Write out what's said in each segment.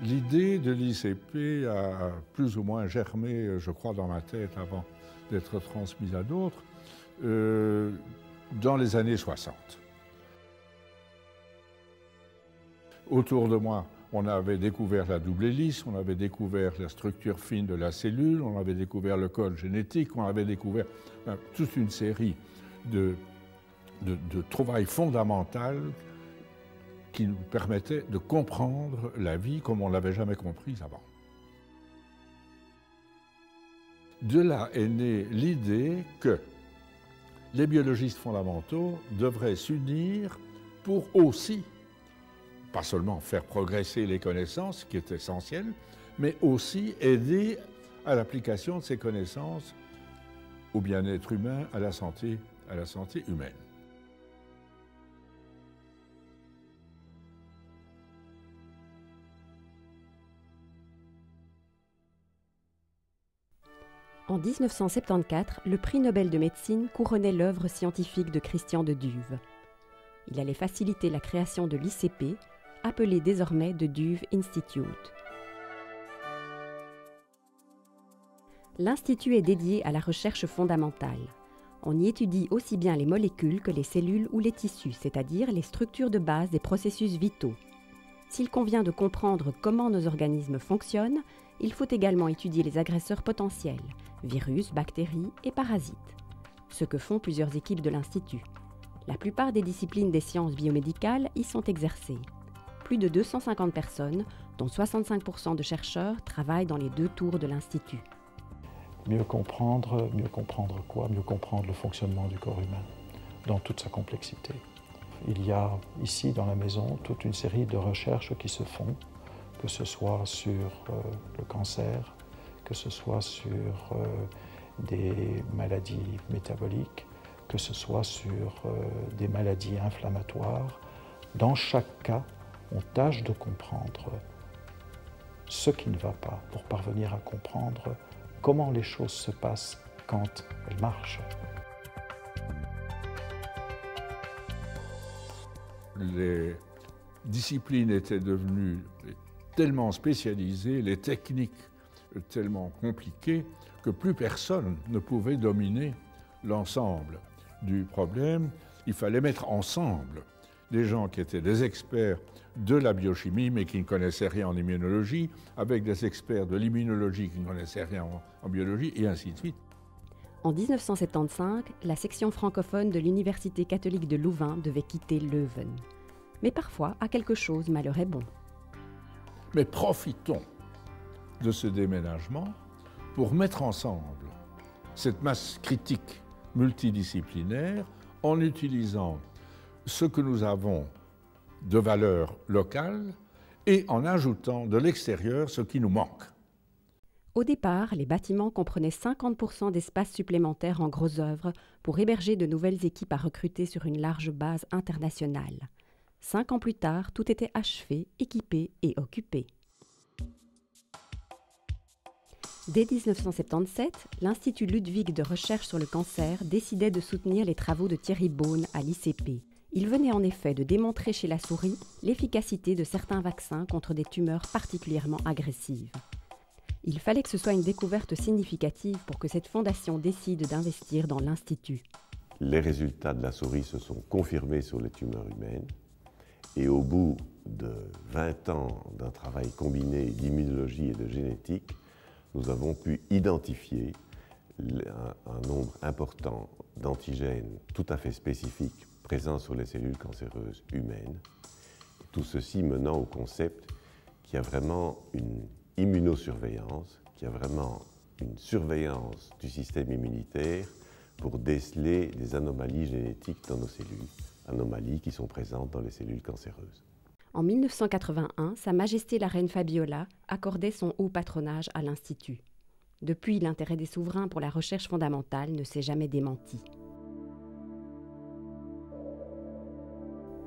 L'idée de l'ICP a plus ou moins germé, je crois, dans ma tête avant d'être transmise à d'autres, dans les années 60. Autour de moi, on avait découvert la double hélice, on avait découvert la structure fine de la cellule, on avait découvert le code génétique, on avait découvert toute une série de trouvailles fondamentales qui nous permettaient de comprendre la vie comme on ne l'avait jamais comprise avant. De là est née l'idée que les biologistes fondamentaux devraient s'unir pour aussi, pas seulement faire progresser les connaissances, ce qui est essentiel, mais aussi aider à l'application de ces connaissances au bien-être humain, à la santé humaine. En 1974, le prix Nobel de médecine couronnait l'œuvre scientifique de Christian de Duve. Il allait faciliter la création de l'ICP, appelé désormais The Duve Institute. L'Institut est dédié à la recherche fondamentale. On y étudie aussi bien les molécules que les cellules ou les tissus, c'est-à-dire les structures de base des processus vitaux. S'il convient de comprendre comment nos organismes fonctionnent, il faut également étudier les agresseurs potentiels, virus, bactéries et parasites. Ce que font plusieurs équipes de l'Institut. La plupart des disciplines des sciences biomédicales y sont exercées. Plus de 250 personnes, dont 65% de chercheurs, travaillent dans les 2 tours de l'Institut. Mieux comprendre quoi? Mieux comprendre le fonctionnement du corps humain dans toute sa complexité. Il y a ici dans la maison toute une série de recherches qui se font, que ce soit sur le cancer, que ce soit sur des maladies métaboliques, que ce soit sur des maladies inflammatoires. Dans chaque cas, on tâche de comprendre ce qui ne va pas pour parvenir à comprendre comment les choses se passent quand elles marchent. Les disciplines étaient devenues tellement spécialisées, les techniques tellement compliquées, que plus personne ne pouvait dominer l'ensemble du problème. Il fallait mettre ensemble des gens qui étaient des experts de la biochimie, mais qui ne connaissaient rien en immunologie, avec des experts de l'immunologie qui ne connaissaient rien en biologie, et ainsi de suite. En 1975, la section francophone de l'Université catholique de Louvain devait quitter Leuven. Mais parfois, à quelque chose, malheur est bon. Mais profitons de ce déménagement pour mettre ensemble cette masse critique multidisciplinaire en utilisant ce que nous avons de valeur locale et en ajoutant de l'extérieur ce qui nous manque. Au départ, les bâtiments comprenaient 50% d'espace supplémentaire en gros œuvres pour héberger de nouvelles équipes à recruter sur une large base internationale. 5 ans plus tard, tout était achevé, équipé et occupé. Dès 1977, l'Institut Ludwig de recherche sur le cancer décidait de soutenir les travaux de Thierry Beaune à l'ICP. Il venait en effet de démontrer chez la souris l'efficacité de certains vaccins contre des tumeurs particulièrement agressives. Il fallait que ce soit une découverte significative pour que cette fondation décide d'investir dans l'Institut. Les résultats de la souris se sont confirmés sur les tumeurs humaines et au bout de 20 ans d'un travail combiné d'immunologie et de génétique, nous avons pu identifier un nombre important d'antigènes tout à fait spécifiques présents sur les cellules cancéreuses humaines. Tout ceci menant au concept qu'il y a vraiment une immunosurveillance, qu'il y a vraiment une surveillance du système immunitaire pour déceler des anomalies génétiques dans nos cellules, anomalies qui sont présentes dans les cellules cancéreuses. En 1981, Sa Majesté la Reine Fabiola accordait son haut patronage à l'Institut. Depuis, l'intérêt des souverains pour la recherche fondamentale ne s'est jamais démenti.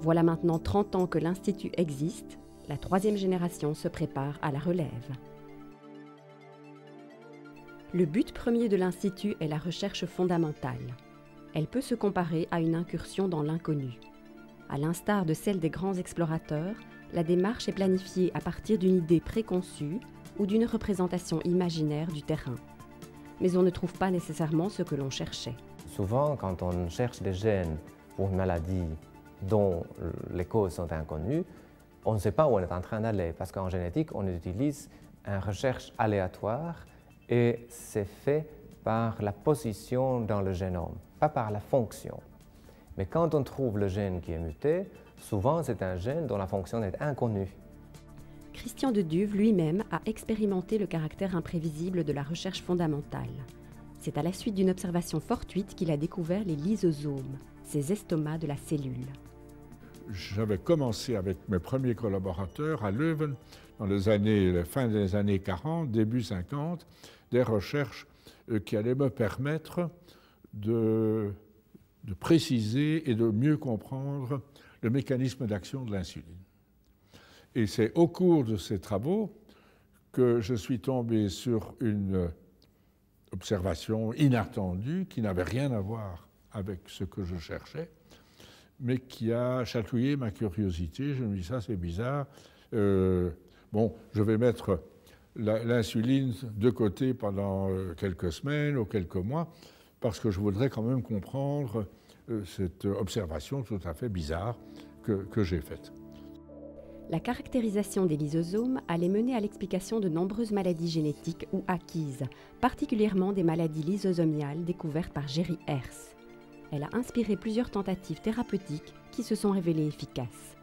Voilà maintenant 30 ans que l'Institut existe, la 3e génération se prépare à la relève. Le but premier de l'Institut est la recherche fondamentale. Elle peut se comparer à une incursion dans l'inconnu. À l'instar de celle des grands explorateurs, la démarche est planifiée à partir d'une idée préconçue ou d'une représentation imaginaire du terrain. Mais on ne trouve pas nécessairement ce que l'on cherchait. Souvent, quand on cherche des gènes pour une maladie dont les causes sont inconnues, on ne sait pas où on est en train d'aller, parce qu'en génétique, on utilise une recherche aléatoire et c'est fait par la position dans le génome, pas par la fonction. Mais quand on trouve le gène qui est muté, souvent c'est un gène dont la fonction est inconnue. Christian de Duve lui-même a expérimenté le caractère imprévisible de la recherche fondamentale. C'est à la suite d'une observation fortuite qu'il a découvert les lysosomes, ces estomacs de la cellule. J'avais commencé avec mes premiers collaborateurs à Leuven, dans la fin des années 40, début 50, des recherches qui allaient me permettre de préciser et de mieux comprendre le mécanisme d'action de l'insuline. Et c'est au cours de ces travaux que je suis tombé sur une observation inattendue qui n'avait rien à voir avec ce que je cherchais, mais qui a chatouillé ma curiosité. Je me dis, ça c'est bizarre. Bon, je vais mettre l'insuline de côté pendant quelques semaines ou quelques mois, parce que je voudrais quand même comprendre cette observation tout à fait bizarre que j'ai faite. La caractérisation des lysosomes allait mener à l'explication de nombreuses maladies génétiques ou acquises, particulièrement des maladies lysosomiales découvertes par Jerry Hersz. Elle a inspiré plusieurs tentatives thérapeutiques qui se sont révélées efficaces.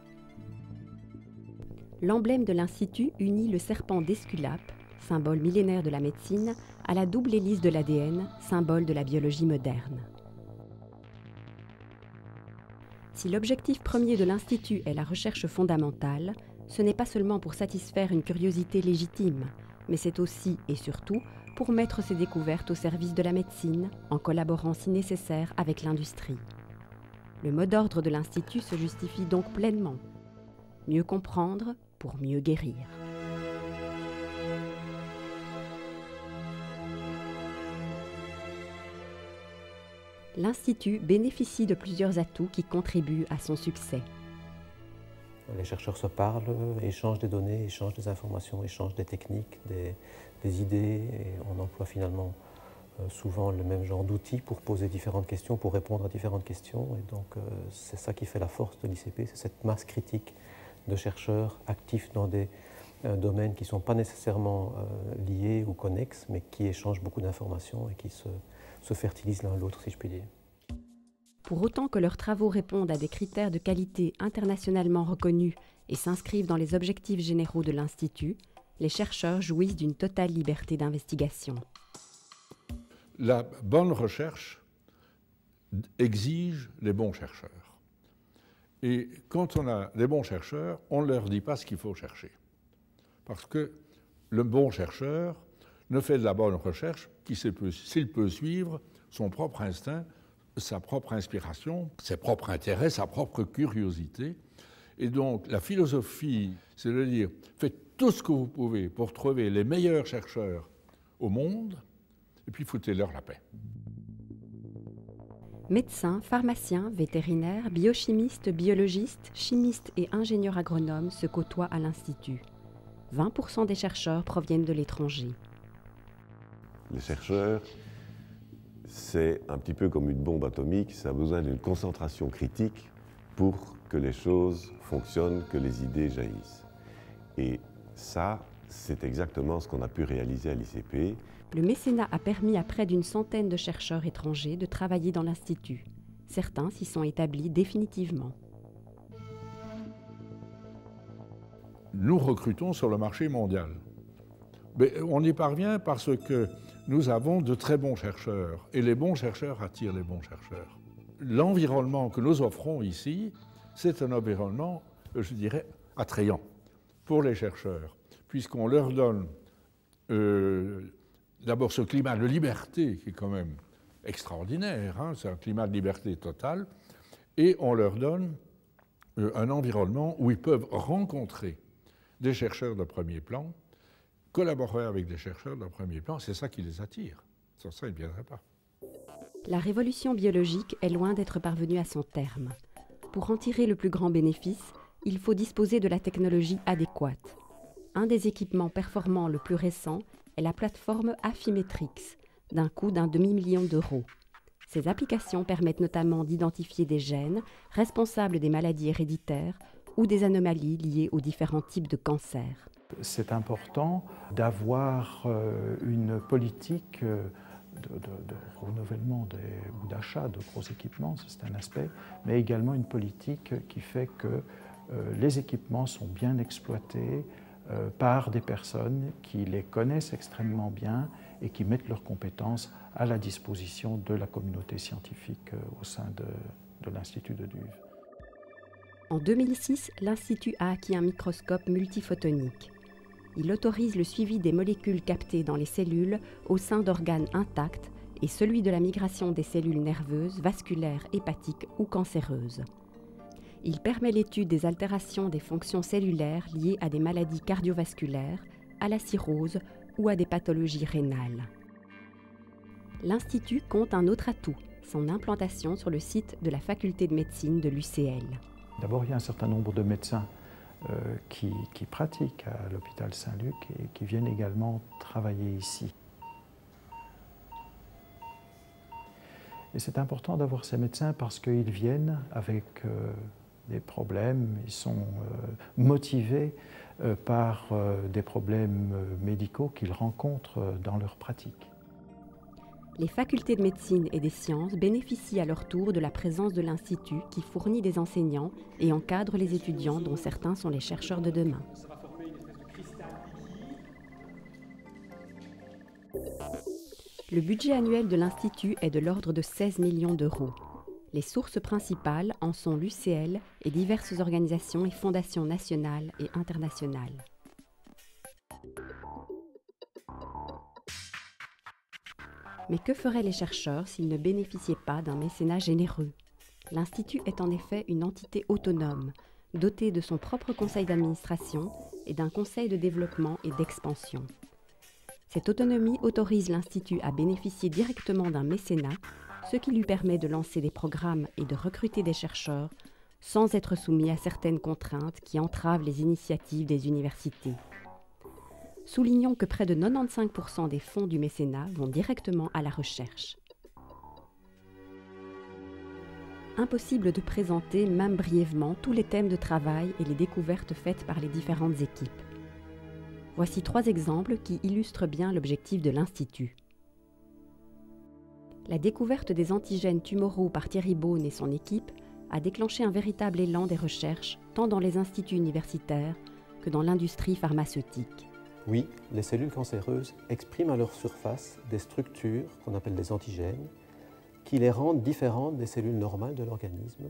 L'emblème de l'Institut unit le serpent d'Esculape, symbole millénaire de la médecine, à la double hélice de l'ADN, symbole de la biologie moderne. Si l'objectif premier de l'Institut est la recherche fondamentale, ce n'est pas seulement pour satisfaire une curiosité légitime, mais c'est aussi et surtout pour mettre ces découvertes au service de la médecine, en collaborant si nécessaire avec l'industrie. Le mot d'ordre de l'Institut se justifie donc pleinement. Mieux comprendre pour mieux guérir. L'Institut bénéficie de plusieurs atouts qui contribuent à son succès. Les chercheurs se parlent, échangent des données, échangent des informations, échangent des techniques, des idées, et on emploie finalement souvent le même genre d'outils pour poser différentes questions, pour répondre à différentes questions. Et donc c'est ça qui fait la force de l'ICP, c'est cette masse critique de chercheurs actifs dans des domaines qui ne sont pas nécessairement liés ou connexes, mais qui échangent beaucoup d'informations et qui se fertilisent l'un l'autre, si je puis dire. Pour autant que leurs travaux répondent à des critères de qualité internationalement reconnus et s'inscrivent dans les objectifs généraux de l'Institut, les chercheurs jouissent d'une totale liberté d'investigation. La bonne recherche exige les bons chercheurs. Et quand on a des bons chercheurs, on ne leur dit pas ce qu'il faut chercher. Parce que le bon chercheur ne fait de la bonne recherche s'il peut suivre son propre instinct, sa propre inspiration, ses propres intérêts, sa propre curiosité. Et donc la philosophie, c'est de dire, faites tout ce que vous pouvez pour trouver les meilleurs chercheurs au monde, et puis foutez-leur la paix. Médecins, pharmaciens, vétérinaires, biochimistes, biologistes, chimistes et ingénieurs agronomes se côtoient à l'Institut. 20% des chercheurs proviennent de l'étranger. Les chercheurs, c'est un petit peu comme une bombe atomique, ça a besoin d'une concentration critique pour que les choses fonctionnent, que les idées jaillissent. Et ça, c'est exactement ce qu'on a pu réaliser à l'ICP. Le mécénat a permis à près d'une centaine de chercheurs étrangers de travailler dans l'Institut. Certains s'y sont établis définitivement. Nous recrutons sur le marché mondial. Mais on y parvient parce que nous avons de très bons chercheurs, et les bons chercheurs attirent les bons chercheurs. L'environnement que nous offrons ici, c'est un environnement, je dirais, attrayant pour les chercheurs, puisqu'on leur donne d'abord ce climat de liberté qui est quand même extraordinaire, hein, c'est un climat de liberté totale, et on leur donne un environnement où ils peuvent rencontrer des chercheurs de premier plan, collaborer avec des chercheurs de premier plan, c'est ça qui les attire. Sans ça, ils ne viendraient pas. La révolution biologique est loin d'être parvenue à son terme. Pour en tirer le plus grand bénéfice, il faut disposer de la technologie adéquate. Un des équipements performants le plus récent est la plateforme Affymetrix, d'un coût d'1 demi-million d'euros. Ces applications permettent notamment d'identifier des gènes responsables des maladies héréditaires ou des anomalies liées aux différents types de cancers. C'est important d'avoir une politique de renouvellement ou d'achat de gros équipements, c'est un aspect, mais également une politique qui fait que les équipements sont bien exploités par des personnes qui les connaissent extrêmement bien et qui mettent leurs compétences à la disposition de la communauté scientifique au sein de l'Institut de Duve. En 2006, l'Institut a acquis un microscope multiphotonique. Il autorise le suivi des molécules captées dans les cellules au sein d'organes intacts et celui de la migration des cellules nerveuses, vasculaires, hépatiques ou cancéreuses. Il permet l'étude des altérations des fonctions cellulaires liées à des maladies cardiovasculaires, à la cirrhose ou à des pathologies rénales. L'Institut compte un autre atout, son implantation sur le site de la faculté de médecine de l'UCL. D'abord, il y a un certain nombre de médecins qui pratiquent à l'hôpital Saint-Luc et qui viennent également travailler ici. Et c'est important d'avoir ces médecins parce qu'ils viennent avec des problèmes, ils sont motivés par des problèmes médicaux qu'ils rencontrent dans leur pratique. Les facultés de médecine et des sciences bénéficient à leur tour de la présence de l'Institut qui fournit des enseignants et encadre les étudiants dont certains sont les chercheurs de demain. Le budget annuel de l'Institut est de l'ordre de 16 millions d'euros. Les sources principales en sont l'UCL et diverses organisations et fondations nationales et internationales. Mais que feraient les chercheurs s'ils ne bénéficiaient pas d'un mécénat généreux? L'Institut est en effet une entité autonome, dotée de son propre conseil d'administration et d'un conseil de développement et d'expansion. Cette autonomie autorise l'Institut à bénéficier directement d'un mécénat, ce qui lui permet de lancer des programmes et de recruter des chercheurs sans être soumis à certaines contraintes qui entravent les initiatives des universités. Soulignons que près de 95% des fonds du mécénat vont directement à la recherche. Impossible de présenter, même brièvement, tous les thèmes de travail et les découvertes faites par les différentes équipes. Voici 3 exemples qui illustrent bien l'objectif de l'Institut. La découverte des antigènes tumoraux par Thierry Beaune et son équipe a déclenché un véritable élan des recherches, tant dans les instituts universitaires que dans l'industrie pharmaceutique. Oui, les cellules cancéreuses expriment à leur surface des structures qu'on appelle des antigènes qui les rendent différentes des cellules normales de l'organisme.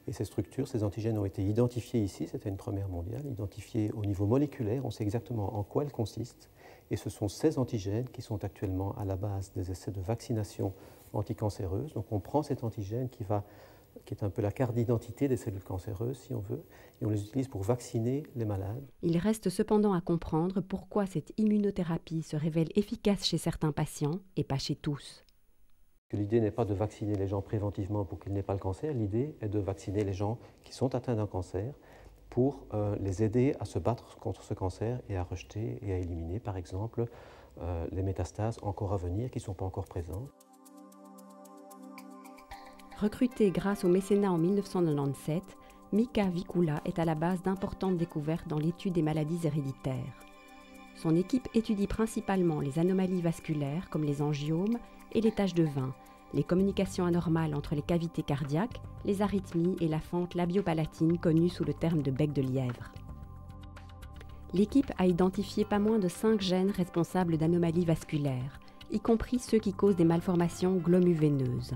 Et ces structures, ces antigènes ont été identifiés ici, c'était une première mondiale, identifiés au niveau moléculaire, on sait exactement en quoi elles consistent. Et ce sont ces antigènes qui sont actuellement à la base des essais de vaccination anticancéreuse. Donc on prend cet antigène qui est un peu la carte d'identité des cellules cancéreuses, si on veut, et on les utilise pour vacciner les malades. Il reste cependant à comprendre pourquoi cette immunothérapie se révèle efficace chez certains patients et pas chez tous. L'idée n'est pas de vacciner les gens préventivement pour qu'ils n'aient pas le cancer, l'idée est de vacciner les gens qui sont atteints d'un cancer pour les aider à se battre contre ce cancer et à rejeter et à éliminer, par exemple, les métastases encore à venir qui ne sont pas encore présentes. Recrutée grâce au mécénat en 1997, Mika Vikula est à la base d'importantes découvertes dans l'étude des maladies héréditaires. Son équipe étudie principalement les anomalies vasculaires comme les angiomes et les taches de vin, les communications anormales entre les cavités cardiaques, les arythmies et la fente labiopalatine connue sous le terme de bec de lièvre. L'équipe a identifié pas moins de 5 gènes responsables d'anomalies vasculaires, y compris ceux qui causent des malformations glomuveineuses.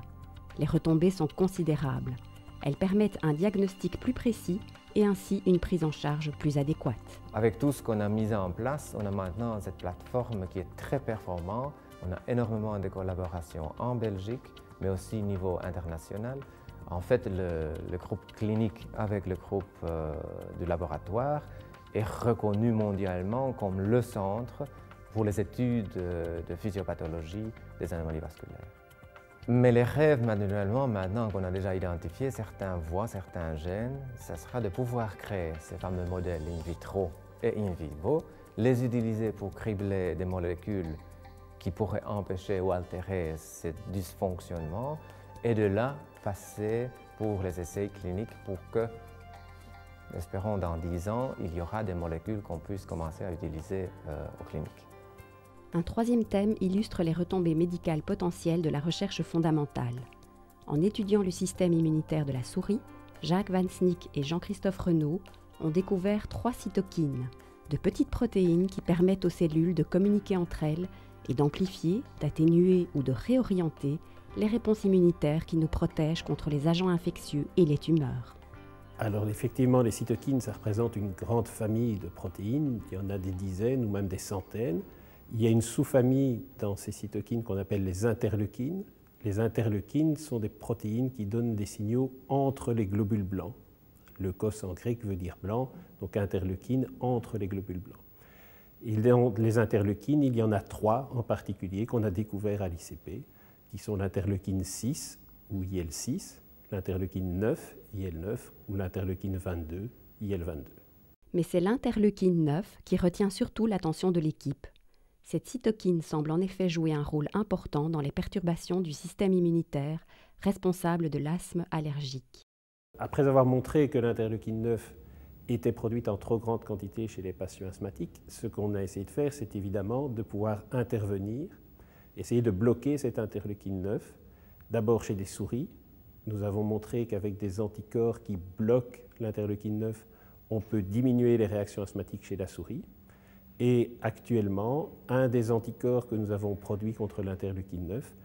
Les retombées sont considérables. Elles permettent un diagnostic plus précis et ainsi une prise en charge plus adéquate. Avec tout ce qu'on a mis en place, on a maintenant cette plateforme qui est très performante. On a énormément de collaborations en Belgique, mais aussi au niveau international. En fait, le groupe clinique avec le groupe du laboratoire est reconnu mondialement comme le centre pour les études de physiopathologie des anomalies vasculaires. Mais les rêves, manuellement, maintenant qu'on a déjà identifié certaines voies, certains gènes, ce sera de pouvoir créer ces fameux modèles in vitro et in vivo, les utiliser pour cribler des molécules qui pourraient empêcher ou altérer ce dysfonctionnement, et de là passer pour les essais cliniques pour que, espérons dans 10 ans, il y aura des molécules qu'on puisse commencer à utiliser aux cliniques. Un troisième thème illustre les retombées médicales potentielles de la recherche fondamentale. En étudiant le système immunitaire de la souris, Jacques Van Snick et Jean-Christophe Renaud ont découvert 3 cytokines, de petites protéines qui permettent aux cellules de communiquer entre elles et d'amplifier, d'atténuer ou de réorienter les réponses immunitaires qui nous protègent contre les agents infectieux et les tumeurs. Alors effectivement, les cytokines, ça représente une grande famille de protéines. Il y en a des dizaines ou même des centaines. Il y a une sous-famille dans ces cytokines qu'on appelle les interleukines. Les interleukines sont des protéines qui donnent des signaux entre les globules blancs. Leukos en grec veut dire blanc, donc interleukine entre les globules blancs. Et dans les interleukines, il y en a 3 en particulier qu'on a découvert à l'ICP, qui sont l'interleukine 6 ou IL6, l'interleukine 9, IL9 ou l'interleukine 22, IL22. Mais c'est l'interleukine 9 qui retient surtout l'attention de l'équipe. Cette cytokine semble en effet jouer un rôle important dans les perturbations du système immunitaire responsable de l'asthme allergique. Après avoir montré que l'interleukine 9 était produite en trop grande quantité chez les patients asthmatiques, ce qu'on a essayé de faire, c'est évidemment de pouvoir intervenir, essayer de bloquer cette interleukine 9, d'abord chez des souris. Nous avons montré qu'avec des anticorps qui bloquent l'interleukine 9, on peut diminuer les réactions asthmatiques chez la souris. Et actuellement, un des anticorps que nous avons produit contre l'interleukine 9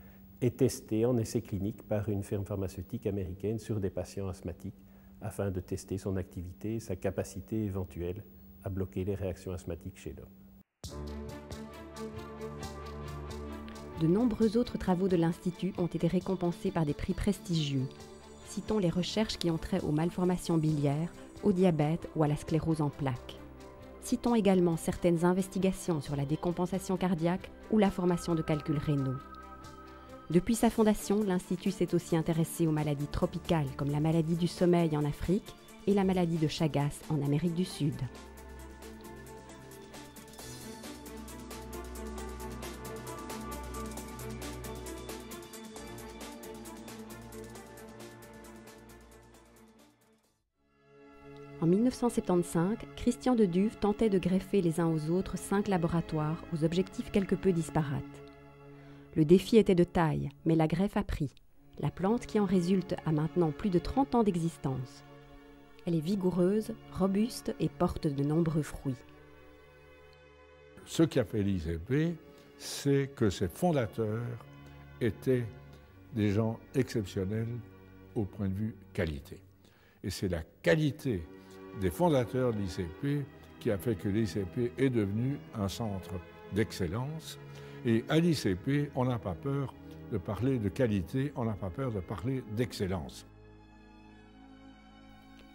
est testé en essai clinique par une firme pharmaceutique américaine sur des patients asthmatiques afin de tester son activité et sa capacité éventuelle à bloquer les réactions asthmatiques chez l'homme. De nombreux autres travaux de l'Institut ont été récompensés par des prix prestigieux. Citons les recherches qui ont trait aux malformations biliaires, au diabète ou à la sclérose en plaques. Citons également certaines investigations sur la décompensation cardiaque ou la formation de calculs rénaux. Depuis sa fondation, l'Institut s'est aussi intéressé aux maladies tropicales comme la maladie du sommeil en Afrique et la maladie de Chagas en Amérique du Sud. En 1975, Christian de Duve tentait de greffer les uns aux autres 5 laboratoires aux objectifs quelque peu disparates. Le défi était de taille, mais la greffe a pris. La plante qui en résulte a maintenant plus de 30 ans d'existence. Elle est vigoureuse, robuste et porte de nombreux fruits. Ce qui a fait l'ICP, c'est que ses fondateurs étaient des gens exceptionnels au point de vue qualité. Et c'est la qualité des fondateurs de l'ICP qui a fait que l'ICP est devenu un centre d'excellence. Et à l'ICP, on n'a pas peur de parler de qualité, on n'a pas peur de parler d'excellence.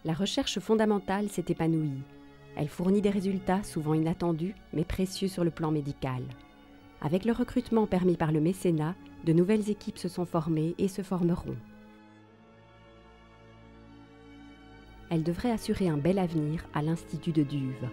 La recherche fondamentale s'est épanouie. Elle fournit des résultats souvent inattendus, mais précieux sur le plan médical. Avec le recrutement permis par le mécénat, de nouvelles équipes se sont formées et se formeront. Elle devrait assurer un bel avenir à l'Institut de Duve.